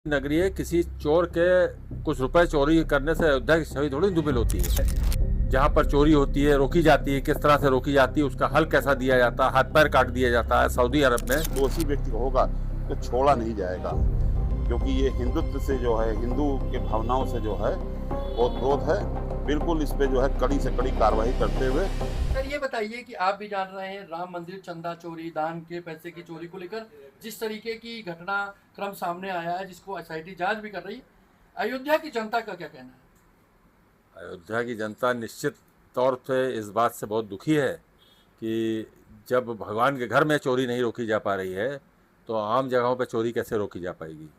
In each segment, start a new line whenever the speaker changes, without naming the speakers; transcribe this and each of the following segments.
नगरीय किसी चोर के कुछ रुपए चोरी करने से अयोध्या की छवि थोड़ी दुमिल होती है। जहाँ पर चोरी होती है, रोकी जाती है, किस तरह से रोकी जाती है, उसका हल कैसा दिया जाता है, हाथ पैर काट दिया जाता है। सऊदी अरब में
दोषी व्यक्ति होगा तो छोड़ा नहीं जाएगा, क्योंकि ये हिंदुत्व से जो है, हिंदू के भावनाओं से जो है ओतप्रोत है। बिल्कुल इस पे जो है कड़ी से कड़ी कार्रवाई करते हुए।
सर ये बताइए कि आप भी जान रहे हैं राम मंदिर चंदा चोरी, दान के पैसे की चोरी को लेकर जिस तरीके की घटनाक्रम सामने आया है, जिसको एसआईटी जांच भी कर रही है, अयोध्या की जनता का क्या कहना है?
अयोध्या की जनता निश्चित तौर पे इस बात से बहुत दुखी है कि जब भगवान के घर में चोरी नहीं रोकी जा पा रही है तो आम जगहों पर चोरी कैसे रोकी जा पाएगी।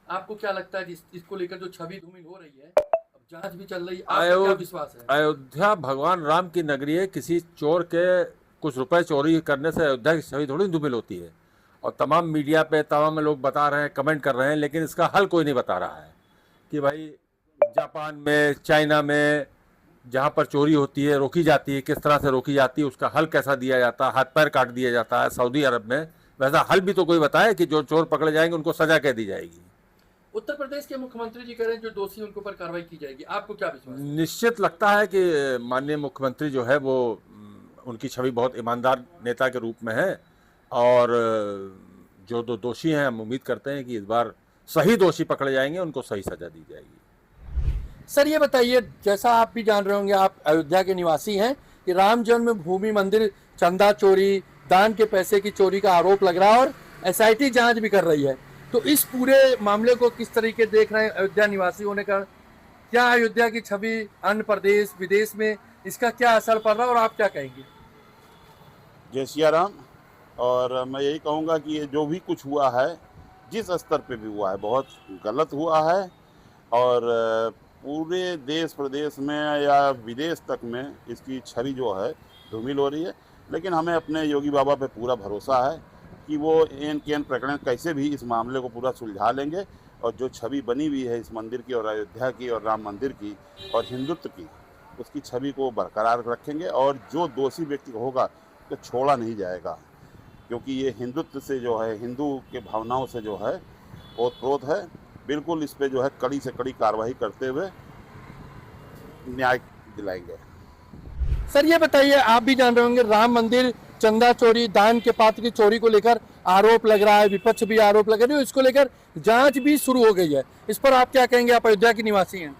आपको क्या लगता है इसको लेकर जो छवि धूमिल हो रही है, अब जांच भी चल रही है, आपका क्या विश्वास है?
अयोध्या भगवान राम की नगरी है। किसी चोर के कुछ रुपए चोरी करने से अयोध्या की छवि थोड़ी दुमिल होती है। और तमाम मीडिया पे तमाम लोग बता रहे हैं, कमेंट कर रहे हैं, लेकिन इसका हल कोई नहीं बता रहा है कि भाई जापान में, चाइना में जहाँ पर चोरी होती है, रोकी जाती है, किस तरह से रोकी जाती है, उसका हल कैसा दिया जाता है, हाथ पैर काट दिया जाता है। सऊदी अरब में वैसा हल भी तो कोई बताए कि जो चोर पकड़े जाएंगे उनको सजा कह दी जाएगी।
उत्तर प्रदेश के मुख्यमंत्री जी कह रहे हैं जो दोषी उनके ऊपर कार्रवाई की जाएगी, आपको क्या विश्वास है?
निश्चित लगता है कि माननीय मुख्यमंत्री जो है वो उनकी छवि बहुत ईमानदार नेता के रूप में है। और जो दो दोषी हैं, हम उम्मीद करते हैं कि इस बार सही दोषी पकड़े जाएंगे, उनको सही सजा दी जाएगी।
सर ये बताइए, जैसा आप भी जान रहे होंगे, आप अयोध्या के निवासी हैं, कि राम जन्मभूमि मंदिर चंदा चोरी, दान के पैसे की चोरी का आरोप लग रहा है और एसआईटी जांच भी कर रही है। तो इस पूरे मामले को किस तरीके देख रहे हैं अयोध्या निवासी होने का? क्या अयोध्या की छवि अन्य प्रदेश विदेश में इसका क्या असर पड़ रहा है और आप क्या कहेंगे?
जय सिया राम। और मैं यही कहूँगा कि ये जो भी कुछ हुआ है, जिस स्तर पे भी हुआ है, बहुत गलत हुआ है। और पूरे देश प्रदेश में या विदेश तक में इसकी छवि जो है धूमिल हो रही है। लेकिन हमें अपने योगी बाबा पे पूरा भरोसा है कि वो एन के एन प्रकरण कैसे भी इस मामले को पूरा सुलझा लेंगे। और जो छवि बनी हुई है इस मंदिर की और अयोध्या की और राम मंदिर की और हिंदुत्व की, उसकी छवि को बरकरार रखेंगे। और जो दोषी व्यक्ति होगा तो छोड़ा नहीं जाएगा, क्योंकि ये हिंदुत्व से जो है, हिंदू के भावनाओं से जो है ओतप्रोत है। बिल्कुल इस पे जो है कड़ी से कड़ी कार्रवाई करते हुए न्याय दिलाएंगे।
सर ये बताइए, आप भी जान रहे होंगे राम मंदिर चंदा चोरी, दान के पात्र की चोरी को लेकर आरोप लग रहा है, विपक्ष भी आरोप लगा रही है, इसको लेकर जांच भी शुरू हो गई है। इस पर आप क्या कहेंगे? आप अयोध्या के निवासी हैं।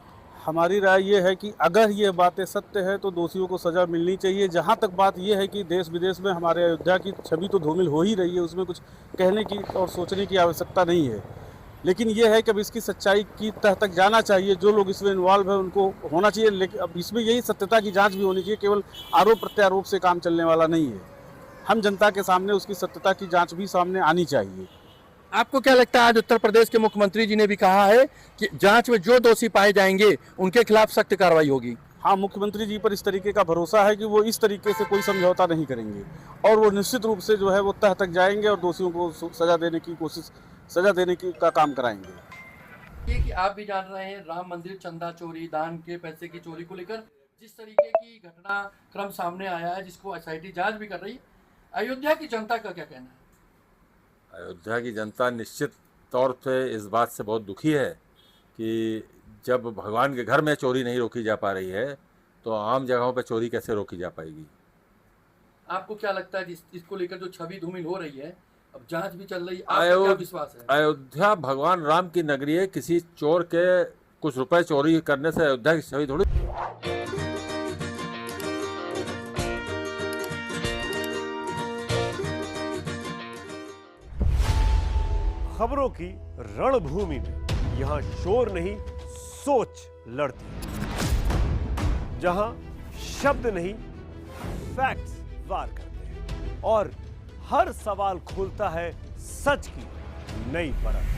हमारी राय ये है कि अगर ये बातें सत्य है तो दोषियों को सज़ा मिलनी चाहिए। जहाँ तक बात ये है कि देश विदेश में हमारे अयोध्या की छवि तो धूमिल हो ही रही है, उसमें कुछ कहने की और सोचने की आवश्यकता नहीं है। लेकिन ये है कि अब इसकी सच्चाई की तह तक जाना चाहिए। जो लोग इसमें इन्वॉल्व है उनको होना चाहिए। लेकिन अब इसमें यही सत्यता की जाँच भी होनी चाहिए, केवल आरोप प्रत्यारोप से काम चलने वाला नहीं है। हम जनता के सामने उसकी सत्यता की जाँच भी सामने आनी चाहिए।
आपको क्या लगता है? आज उत्तर प्रदेश के मुख्यमंत्री जी ने भी कहा है कि जांच में जो दोषी पाए जाएंगे उनके खिलाफ सख्त कार्रवाई होगी।
हाँ, मुख्यमंत्री जी पर इस तरीके का भरोसा है कि वो इस तरीके से कोई समझौता नहीं करेंगे और वो निश्चित रूप से जो है वो तह तक जाएंगे और दोषियों को सजा देने की का काम कराएंगे।
ये कि आप भी जान रहे हैं राम मंदिर चंदा चोरी, दान के पैसे की चोरी को लेकर जिस तरीके की घटनाक्रम सामने आया है, जिसको एसआईटी जांच भी कर रही है, अयोध्या की जनता का क्या कहना है?
अयोध्या की जनता निश्चित तौर पे इस बात से बहुत दुखी है कि जब भगवान के घर में चोरी नहीं रोकी जा पा रही है तो आम जगहों पर चोरी कैसे रोकी जा पाएगी।
आपको क्या लगता है इसको लेकर जो छवि धूमिल हो रही है, अब जांच भी चल रही है, आपका क्या विश्वास है?
अयोध्या भगवान राम की नगरी है। किसी चोर के कुछ रुपए चोरी करने से अयोध्या की छवि थोड़ी।
खबरों की रणभूमि में यहां शोर नहीं, सोच लड़ती है। जहां शब्द नहीं, फैक्ट्स वार करते हैं और हर सवाल खोलता है सच की नई परत।